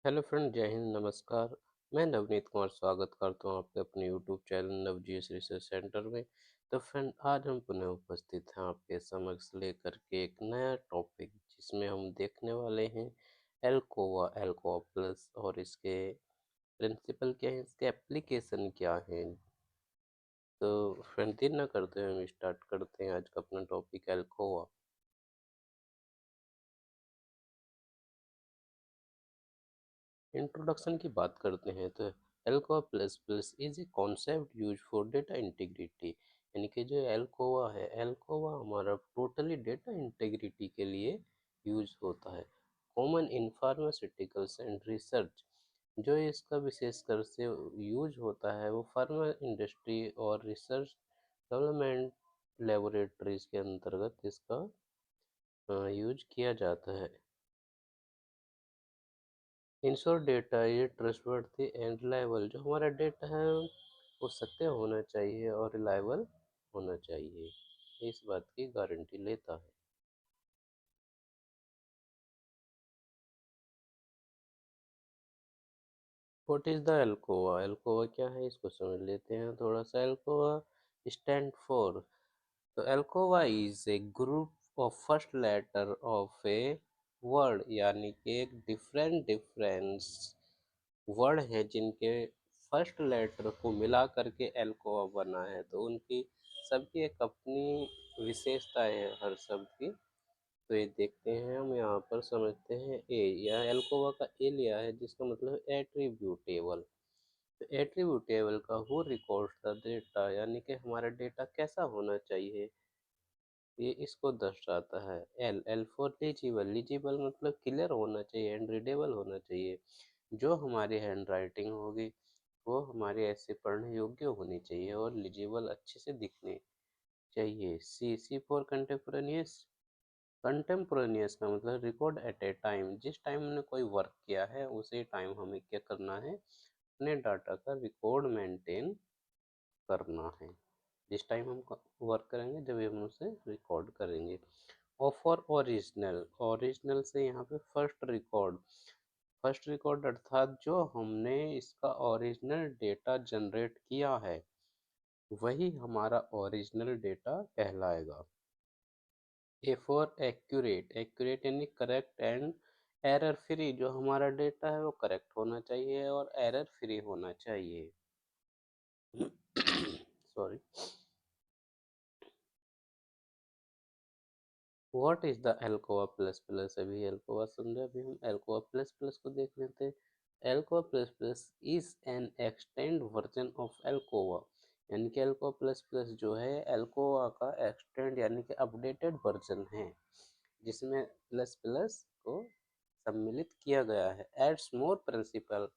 Hello friend, जय हिंद, नमस्कार। मैं नवनीत कुमार स्वागत करता हूँ आपके अपने यूट्यूब चैनल नवजीएस रिसर्च सेंटर में। तो फ्रेंड, आज हम पुनः उपस्थित हैं आपके समक्ष लेकर के एक नया टॉपिक, जिसमें हम देखने वाले हैं एल्कोवा एल्कोवा प्लस और इसके प्रिंसिपल क्या है, इसके एप्लीकेशन क्या है। तो फ्रेंड, देर न करते हुए हम स्टार्ट करते हैं आज का अपना टॉपिक एल्कोवा। इंट्रोडक्शन की बात करते हैं तो ALCOA plus plus is a concept use for data integrity. यानी कि जो एल्कोवा है, एल्कोवा हमारा टोटली डेटा इंटीग्रिटी के लिए यूज होता है। Common in pharmaceuticals and research, जो इसका विशेषकर से यूज होता है वो फार्मा इंडस्ट्री और रिसर्च डेवलपमेंट लेबोरेटरीज के अंतर्गत इसका यूज किया जाता है। इंश्योर डेटा ये ट्रस्टवर्दी एंड रिलायबल, जो हमारा डेटा है वो सत्य होना चाहिए और रिलायबल होना चाहिए, इस बात की गारंटी लेता है। What is the ALCOA? ALCOA क्या है, इसको समझ लेते हैं थोड़ा सा। एल्कोवा स्टैंड फॉर, तो ALCOA is a group of first letter of a word, यानी कि एक डिफरेंट डिफरेंस वर्ड है जिनके फर्स्ट लेटर को मिला करके एल्कोवा बना है। तो उनकी सबकी एक अपनी विशेषता है हर शब्द की। तो ये देखते हैं हम, यहाँ पर समझते हैं ए, यहाँ एल्कोवा का ए लिया है जिसका मतलब एट्रीब्यूटेबल। तो एट्रीब्यूटेबल का हु रिकॉर्ड द डेटा, यानी कि हमारा डेटा कैसा होना चाहिए, ये इसको दर्शाता है। एल एल फॉर लीजिबल, लीजिबल मतलब क्लियर होना चाहिए एंड रीडेबल होना चाहिए। जो हमारी हैंड राइटिंग होगी वो हमारे ऐसे पढ़ने योग्य होनी चाहिए और लीजिबल अच्छे से दिखने चाहिए। सी सी फॉर कंटेम्पोरेनियस, कंटेम्पोरेनियस का मतलब रिकॉर्ड एट ए टाइम, जिस टाइम हमने कोई वर्क किया है उसी टाइम हमें क्या करना है, अपने डाटा का रिकॉर्ड मेंटेन करना है। जिस टाइम हम वर्क करेंगे जब हम उसे रिकॉर्ड करेंगे। और फॉर ओरिजिनल, ओरिजिनल से यहाँ पे फर्स्ट रिकॉर्ड, फर्स्ट रिकॉर्ड अर्थात जो हमने इसका ओरिजिनल डेटा जनरेट किया है वही हमारा ओरिजिनल डेटा कहलाएगा। ए फॉर एक्यूरेट, एक्यूरेट यानी करेक्ट एंड एरर फ्री, जो हमारा डेटा है वो करेक्ट होना चाहिए और एरर फ्री होना चाहिए। Sorry. What is the ALCOA plus plus? अभी एल्कोवा समझे, अभी हम एल्कोवा प्लस प्लस को देख लेते हैं। ALCOA plus plus is an extend version of ALCOA, यानी कि एल्कोवा प्लस प्लस जो है एल्कोवा का एक्सटेंड यानी कि अपडेटेड वर्जन है, जिसमें प्लस प्लस को सम्मिलित किया गया है। Adds more principle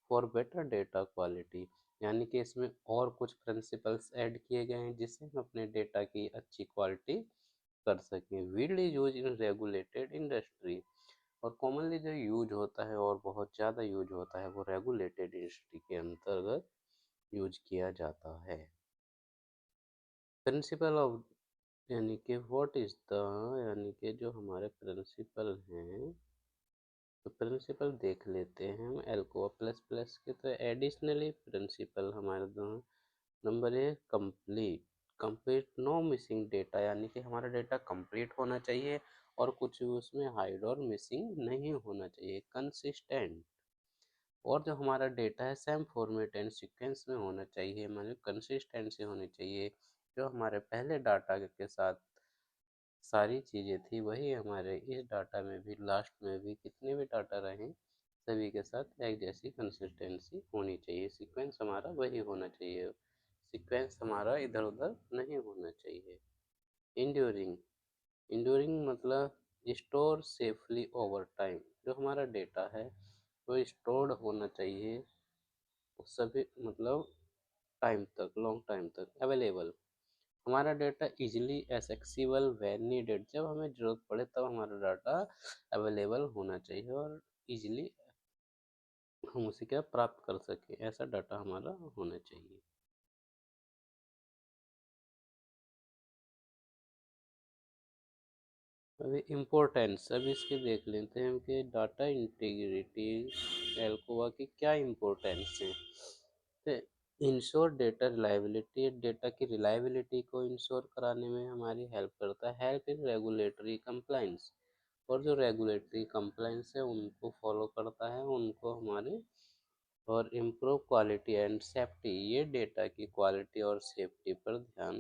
for better data quality, यानी कि इसमें और कुछ प्रिंसिपल्स ऐड किए गए हैं जिससे हम अपने डेटा की अच्छी क्वालिटी कर सकें। Widely use in regulated industry, और कॉमनली जो यूज होता है और बहुत ज़्यादा यूज होता है वो रेगुलेटेड इंडस्ट्री के अंतर्गत यूज किया जाता है। प्रिंसिपल ऑफ, यानी कि व्हाट इज द, यानी कि जो हमारे प्रिंसिपल हैं, तो प्रिंसिपल देख लेते हैं हम एल्कोवा प्लस प्लस के। तो एडिशनली प्रिंसिपल हमारे दो नंबर है complete, complete no missing data, यानी कि हमारा डेटा कंप्लीट होना चाहिए और कुछ भी उसमें हाइड और मिसिंग नहीं होना चाहिए। कंसिस्टेंट, और जो हमारा डेटा है सेम फॉर्मेट एंड सीक्वेंस में होना चाहिए, मतलब कंसिस्टेंसी होनी चाहिए। जो हमारे पहले डाटा के साथ सारी चीज़ें थी वही हमारे इस डाटा में भी, लास्ट में भी कितने भी डाटा रहें सभी के साथ एक जैसी कंसिस्टेंसी होनी चाहिए। सीक्वेंस हमारा वही होना चाहिए, सीक्वेंस हमारा इधर उधर नहीं होना चाहिए। इंड्यूरिंग, इंड्यूरिंग मतलब स्टोर सेफली ओवर टाइम, जो हमारा डेटा है वो स्टोर्ड होना चाहिए सभी मतलब टाइम तक, लॉन्ग टाइम तक। अवेलेबल, हमारा data easily accessible when needed, जब हमें ज़रूरत पड़े तब हमारा डाटा अवेलेबल होना चाहिए और इजीली हम उसे क्या प्राप्त कर सकें, ऐसा डाटा हमारा होना चाहिए। अभी इम्पोर्टेंस, अभी इसके देख लेते हैं कि डाटा इंटीग्रिटी एल्कोवा की क्या इम्पोर्टेंस है? तो इंश्योर डेटा रिलायबिलिटी, डेटा की रिलायबिलिटी को इंश्योर कराने में हमारी हेल्प करता है। हेल्प इन रेगुलेटरी कंप्लाइंस, और जो रेगुलेटरी कंप्लाइंस है उनको फॉलो करता है, उनको हमारे, और इम्प्रूव क्वालिटी एंड सेफ्टी, ये डेटा की क्वालिटी और सेफ्टी पर ध्यान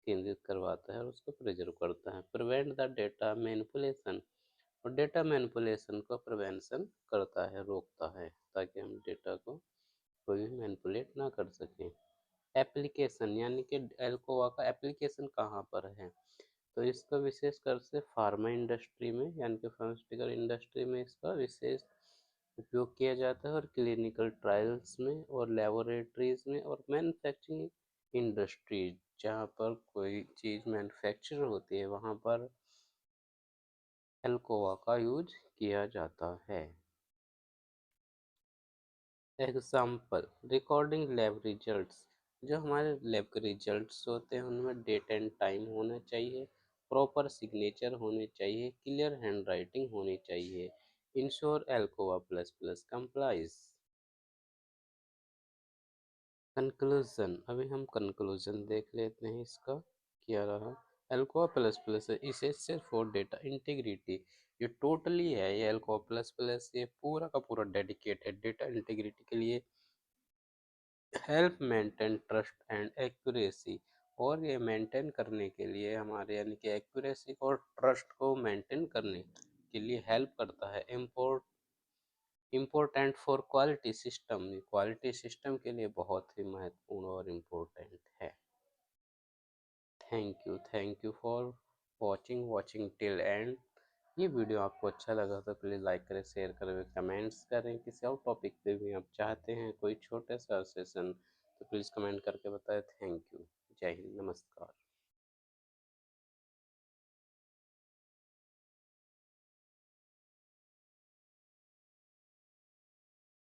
केंद्रित करवाता है और उसको प्रिजर्व करता है। प्रिवेंट द डेटा मैनिपुलेशन, और डेटा मैनिपुलेशन को प्रिवेंशन करता है, रोकता है, ताकि हम डेटा को कोई भी मैनिपुलेट ना कर सकें। एप्लीकेशन, यानी कि एल्कोवा का एप्लीकेशन कहाँ पर है? तो इसका विशेषकर से फार्मा इंडस्ट्री में, यानी कि फार्मास्यूटिकल इंडस्ट्री में इसका विशेष उपयोग किया जाता है, और क्लिनिकल ट्रायल्स में, और लेबोरेटरीज में, और मैन्युफैक्चरिंग इंडस्ट्रीज, जहाँ पर कोई चीज़ मैन्युफैक्चर होती है वहाँ पर एल्कोवा का यूज किया जाता है। एग्जाम्पल, रिकॉर्डिंग लैब रिजल्ट्स, जो हमारे लैब के रिजल्ट्स होते हैं उनमें डेट एंड टाइम होना चाहिए, प्रॉपर सिग्नेचर होने चाहिए, क्लियर हैंड राइटिंग होनी चाहिए। Ensure ALCOA plus plus complies. Conclusion, अभी हम कंक्लूजन देख लेते हैं इसका क्या रहा। ALCOA plus plus essential for data integrity, ये टोटली है, ये एल्कोवा प्लस प्लस ये पूरा का पूरा डेडिकेट है डेटा इंटीग्रिटी के लिए। Help maintain trust and accuracy, और ये मेंटेन करने के लिए हमारे, यानी कि एक्यूरेसी और ट्रस्ट को मेंटेन करने के लिए हेल्प करता है। Important for quality system, quality system के लिए बहुत ही महत्वपूर्ण और इम्पोर्टेंट है। Thank you for watching till and. ये वीडियो आपको अच्छा लगा तो प्लीज़ लाइक करें, शेयर करें, कमेंट्स करें। किसी और टॉपिक पे भी आप चाहते हैं कोई छोटा सा सेशन तो प्लीज़ कमेंट करके बताएं। Thank you. जय हिंद, नमस्कार।